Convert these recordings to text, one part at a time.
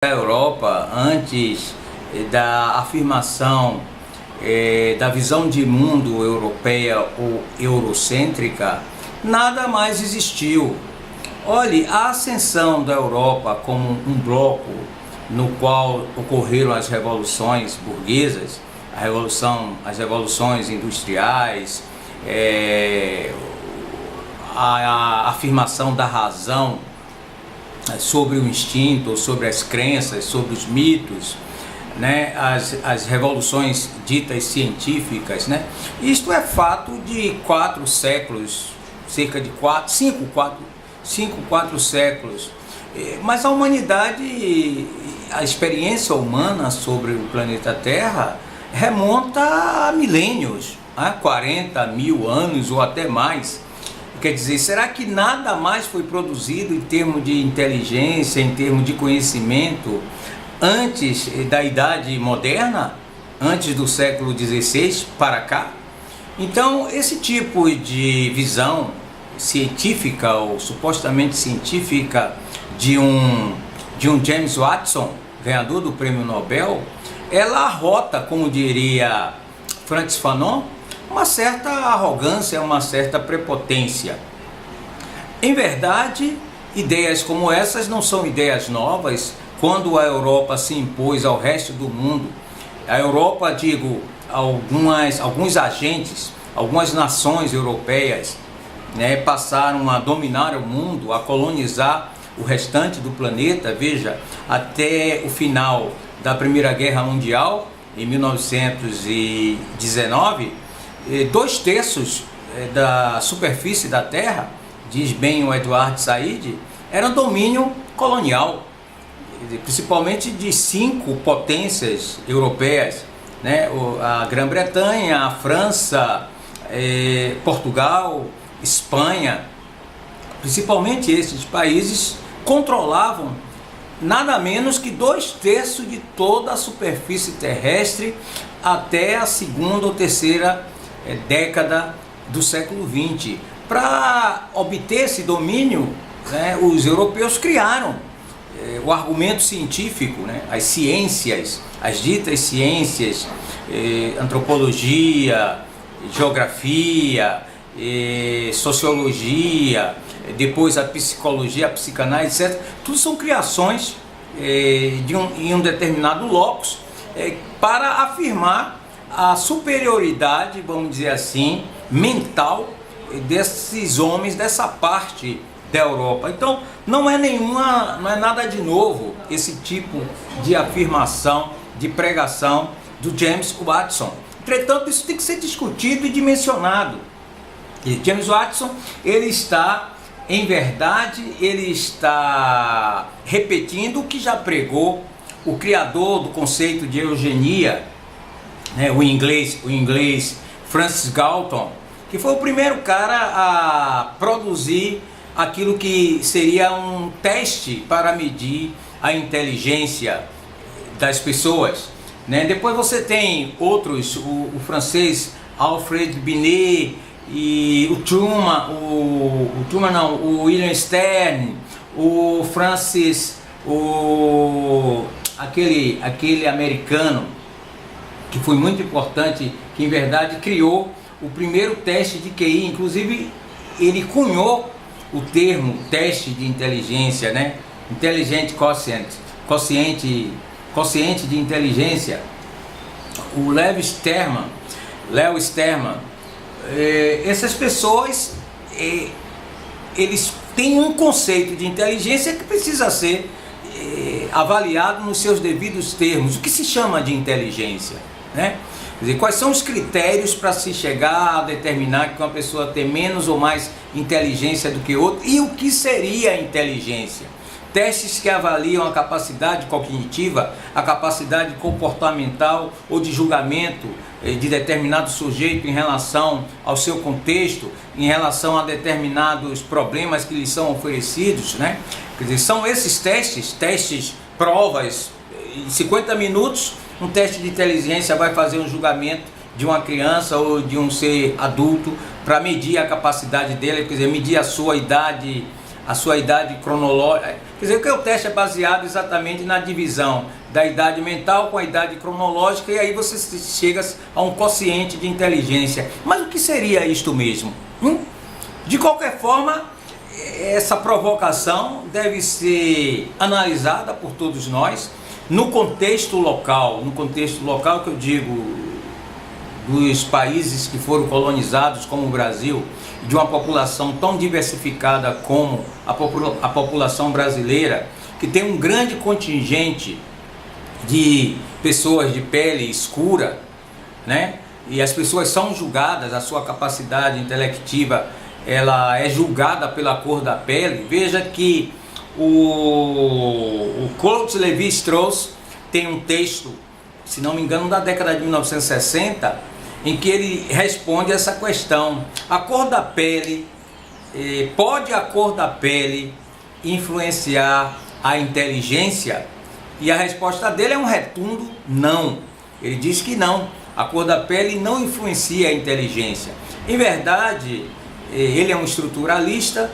Da Europa, antes da afirmação da visão de mundo europeia ou eurocêntrica, nada mais existiu. Olhe, a ascensão da Europa como um bloco no qual ocorreram as revoluções burguesas, as revoluções industriais, a afirmação da razão sobre o instinto, sobre as crenças, sobre os mitos, né? As revoluções ditas científicas, né? Isto é fato de 4 séculos, cerca de 4 séculos. Mas a humanidade, a experiência humana sobre o planeta Terra remonta a milênios, a 40 mil anos ou até mais. Quer dizer, será que nada mais foi produzido em termos de inteligência, em termos de conhecimento, antes da Idade Moderna, antes do século XVI para cá? Então, esse tipo de visão científica ou supostamente científica de um James Watson, ganhador do Prêmio Nobel, ela arrota, como diria Frantz Fanon, uma certa arrogância, uma certa prepotência. Em verdade, ideias como essas não são ideias novas. Quando a Europa se impôs ao resto do mundo, a Europa, digo, alguns agentes, algumas nações europeias, né, passaram a dominar o mundo, a colonizar o restante do planeta. Veja, até o final da Primeira Guerra Mundial, em 1919, 2/3 da superfície da Terra, diz bem o Edward Said, era domínio colonial, principalmente de 5 potências europeias, né? A Grã-Bretanha, a França, Portugal, Espanha. Principalmente esses países controlavam nada menos que 2/3 de toda a superfície terrestre até a segunda ou terceira década do século XX. Para obter esse domínio, né, os europeus criaram o argumento científico, né, as ciências, as ditas ciências, antropologia, geografia, sociologia, depois a psicologia, a psicanálise, etc. Tudo são criações em um determinado locus para afirmar a superioridade, vamos dizer assim, mental desses homens, dessa parte da Europa. Então não é nada de novo esse tipo de afirmação, de pregação do James Watson. Entretanto, isso tem que ser discutido e dimensionado. E James Watson, em verdade, ele está repetindo o que já pregou o criador do conceito de eugenia, né, o inglês Francis Galton, que foi o primeiro cara a produzir aquilo que seria um teste para medir a inteligência das pessoas, né? Depois você tem outros, o francês Alfred Binet e o William Stern, o Francis, aquele americano que foi muito importante, que em verdade criou o primeiro teste de QI. Inclusive ele cunhou o termo teste de inteligência, né? Intelligent Quotient, quociente de inteligência. O Leo Sterman, essas pessoas, eles têm um conceito de inteligência que precisa ser avaliado nos seus devidos termos. O que se chama de inteligência, né? Quer dizer, quais são os critérios para se chegar a determinar que uma pessoa tem menos ou mais inteligência do que outra, e o que seria a inteligência? Testes que avaliam a capacidade cognitiva, a capacidade comportamental ou de julgamento de determinado sujeito em relação ao seu contexto, em relação a determinados problemas que lhe são oferecidos, né? Quer dizer, são esses testes, provas. Em 50 minutos, um teste de inteligência vai fazer um julgamento de uma criança ou de um ser adulto para medir a capacidade dele, quer dizer, medir a sua idade cronológica, Quer dizer, que o teste é baseado exatamente na divisão da idade mental com a idade cronológica, e aí você chega a um quociente de inteligência. Mas o que seria isto mesmo? De qualquer forma, essa provocação deve ser analisada por todos nós no contexto local que eu digo dos países que foram colonizados como o Brasil, de uma população tão diversificada como a população brasileira, que tem um grande contingente de pessoas de pele escura, né? E as pessoas são julgadas, a sua capacidade intelectiva ela é julgada pela cor da pele. Veja que o Claude Lévi-Strauss tem um texto, se não me engano, da década de 1960, em que ele responde essa questão: a cor da pele, pode a cor da pele influenciar a inteligência? E a resposta dele é um retundo não. Ele diz que não, a cor da pele não influencia a inteligência. Em verdade, ele é um estruturalista,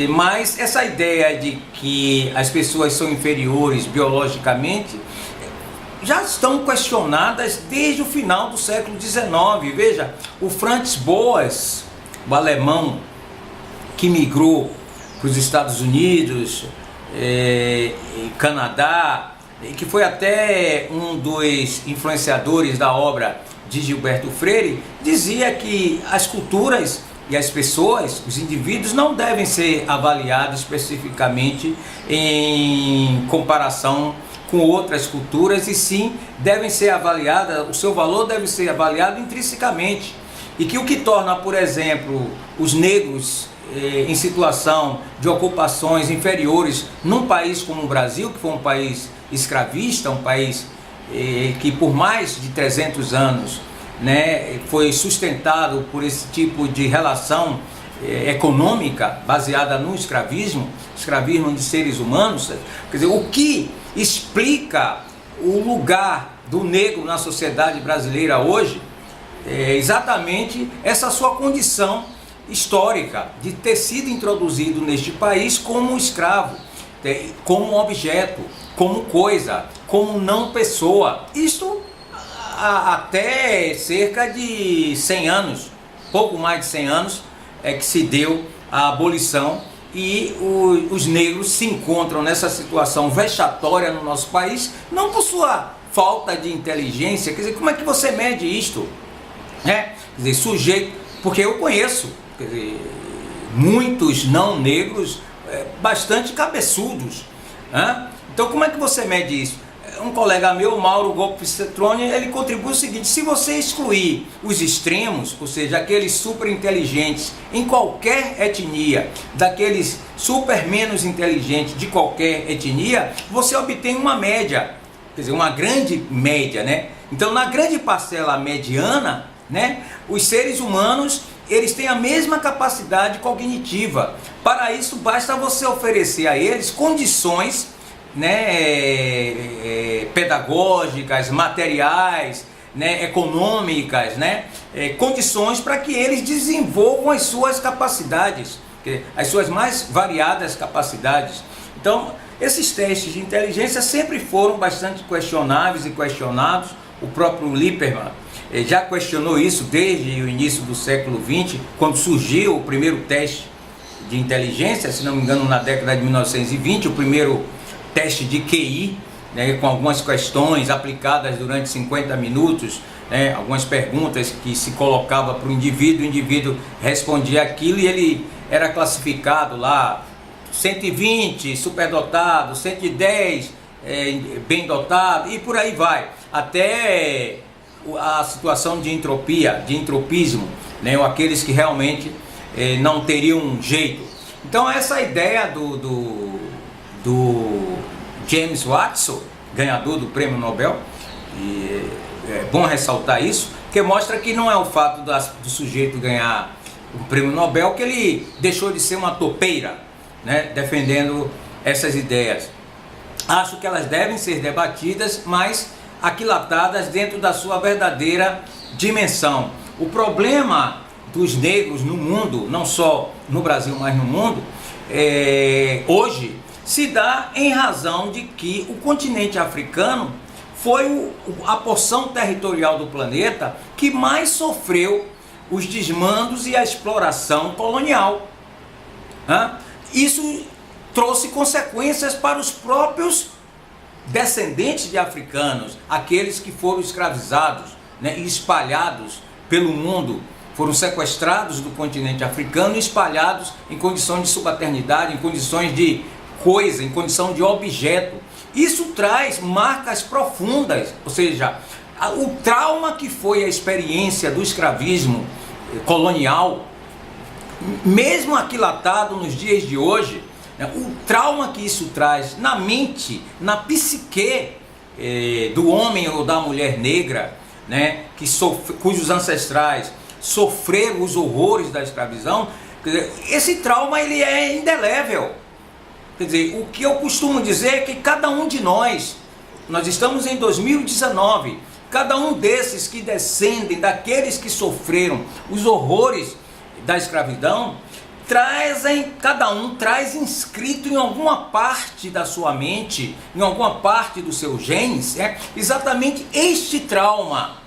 mas essa ideia de que as pessoas são inferiores biologicamente já estão questionadas desde o final do século XIX. Veja, o Franz Boas, o alemão que migrou para os Estados Unidos, Canadá, que foi até um dos influenciadores da obra de Gilberto Freire, dizia que as culturas e as pessoas, os indivíduos, não devem ser avaliados especificamente em comparação com outras culturas, e sim devem ser avaliadas, o seu valor deve ser avaliado intrinsecamente, e que o que torna, por exemplo, os negros em situação de ocupações inferiores num país como o Brasil, que foi um país escravista, um país que por mais de 300 anos, né, foi sustentado por esse tipo de relação econômica baseada no escravismo de seres humanos. Quer dizer, o que explica o lugar do negro na sociedade brasileira hoje é exatamente essa sua condição histórica de ter sido introduzido neste país como escravo, como objeto, como coisa, como não pessoa. Isto até cerca de 100 anos, pouco mais de 100 anos, é que se deu a abolição, e os negros se encontram nessa situação vexatória no nosso país, não por sua falta de inteligência. Quer dizer, como é que você mede isto? Quer dizer, sujeito, porque eu conheço, quer dizer, muitos não negros bastante cabeçudos, né? Então como é que você mede isso? Um colega meu, Mauro Golpe Cetrone, ele contribui o seguinte: se você excluir os extremos, ou seja, aqueles super inteligentes em qualquer etnia, daqueles super menos inteligentes de qualquer etnia, você obtém uma média, quer dizer, uma grande média, né? Então, na grande parcela mediana, né, os seres humanos, eles têm a mesma capacidade cognitiva. Para isso, basta você oferecer a eles condições, né, pedagógicas, materiais, né, econômicas, né, condições para que eles desenvolvam as suas capacidades, as suas mais variadas capacidades. Então, esses testes de inteligência sempre foram bastante questionáveis e questionados. O próprio Lieberman já questionou isso desde o início do século XX, quando surgiu o primeiro teste de inteligência, se não me engano, na década de 1920, o primeiro teste de QI, né, com algumas questões aplicadas durante 50 minutos, né, algumas perguntas que se colocava para o indivíduo respondia aquilo e ele era classificado lá, 120 superdotado, 110 bem dotado, e por aí vai, até a situação de entropia, de entropismo, né, ou aqueles que realmente não teriam jeito. Então essa ideia do James Watson, ganhador do Prêmio Nobel, e é bom ressaltar isso, porque mostra que não é o fato do sujeito ganhar o Prêmio Nobel que ele deixou de ser uma topeira, né, defendendo essas ideias. Acho que elas devem ser debatidas, mas aquilatadas dentro da sua verdadeira dimensão. O problema dos negros no mundo, não só no Brasil, mas no mundo, hoje, se dá em razão de que o continente africano foi a porção territorial do planeta que mais sofreu os desmandos e a exploração colonial. Isso trouxe consequências para os próprios descendentes de africanos, aqueles que foram escravizados, né, e espalhados pelo mundo, foram sequestrados do continente africano e espalhados em condições de subalternidade, em condições de coisa, em condição de objeto. Isso traz marcas profundas, ou seja, o trauma que foi a experiência do escravismo colonial, mesmo aquilatado nos dias de hoje, né, o trauma que isso traz na mente, na psique do homem ou da mulher negra, né, cujos ancestrais sofreram os horrores da escravidão, quer dizer, esse trauma ele é indelével. Quer dizer, o que eu costumo dizer é que cada um de nós estamos em 2019, cada um desses que descendem daqueles que sofreram os horrores da escravidão, cada um traz inscrito em alguma parte da sua mente, em alguma parte dos seus genes, exatamente este trauma.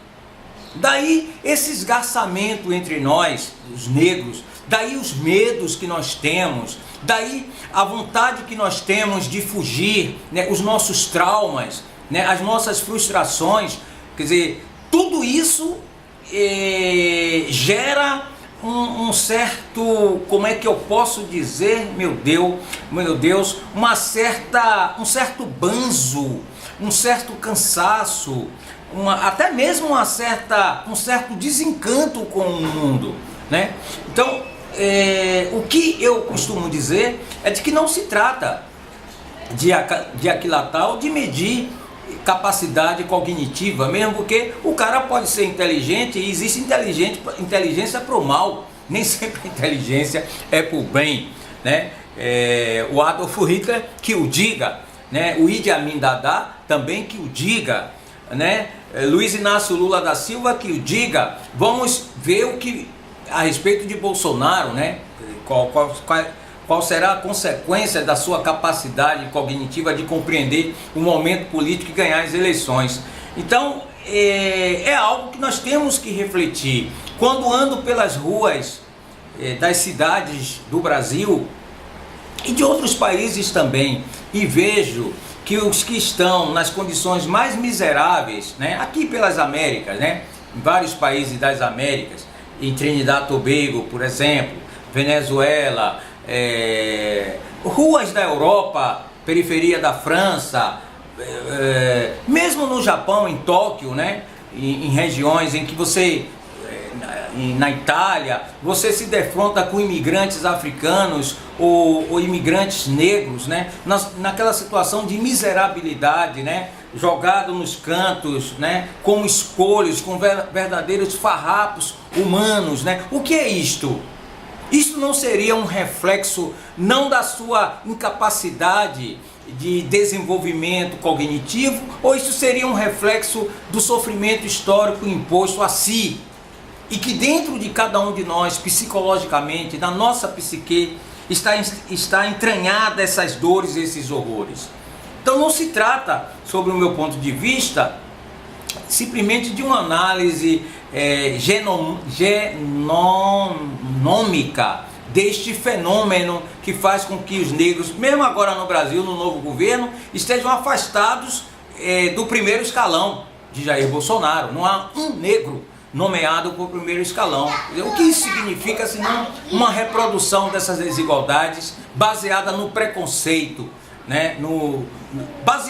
Daí esse esgarçamento entre nós, os negros, daí os medos que nós temos, daí a vontade que nós temos de fugir, né, os nossos traumas, né, as nossas frustrações. Quer dizer, tudo isso gera um certo, como é que eu posso dizer, meu Deus, um certo banzo, um certo cansaço, até mesmo um certo desencanto com o mundo, né? Então, o que eu costumo dizer é de que não se trata de aquilatar ou de medir capacidade cognitiva, mesmo porque o cara pode ser inteligente e existe inteligência para o mal, nem sempre a inteligência é para o bem, né? O Adolf Hitler que o diga, né? O Idi Amin Dada também que o diga, né? Luiz Inácio Lula da Silva que o diga. Vamos ver o que a respeito de Bolsonaro, né? Qual será a consequência da sua capacidade cognitiva de compreender o momento político e ganhar as eleições. Então, é algo que nós temos que refletir. Quando ando pelas ruas das cidades do Brasil e de outros países também, e vejo que os que estão nas condições mais miseráveis, né, aqui pelas Américas, né, em vários países das Américas, em Trinidad e Tobago, por exemplo, Venezuela, ruas da Europa, periferia da França, mesmo no Japão, em Tóquio, né, em regiões em que você, na Itália, você se defronta com imigrantes africanos ou imigrantes negros, né, naquela situação de miserabilidade, né, jogado nos cantos, né, como escolhos, com verdadeiros farrapos humanos, né. O que é isto? Isso não seria um reflexo não da sua incapacidade de desenvolvimento cognitivo, ou isso seria um reflexo do sofrimento histórico imposto a si, e que dentro de cada um de nós, psicologicamente, na nossa psique, está entranhada essas dores e esses horrores. Então não se trata, sob o meu ponto de vista, simplesmente de uma análise genômica deste fenômeno que faz com que os negros, mesmo agora no Brasil, no novo governo, estejam afastados do primeiro escalão de Jair Bolsonaro. Não há um negro nomeado por primeiro escalão. O que isso significa senão uma reprodução dessas desigualdades baseada no preconceito, né? Baseada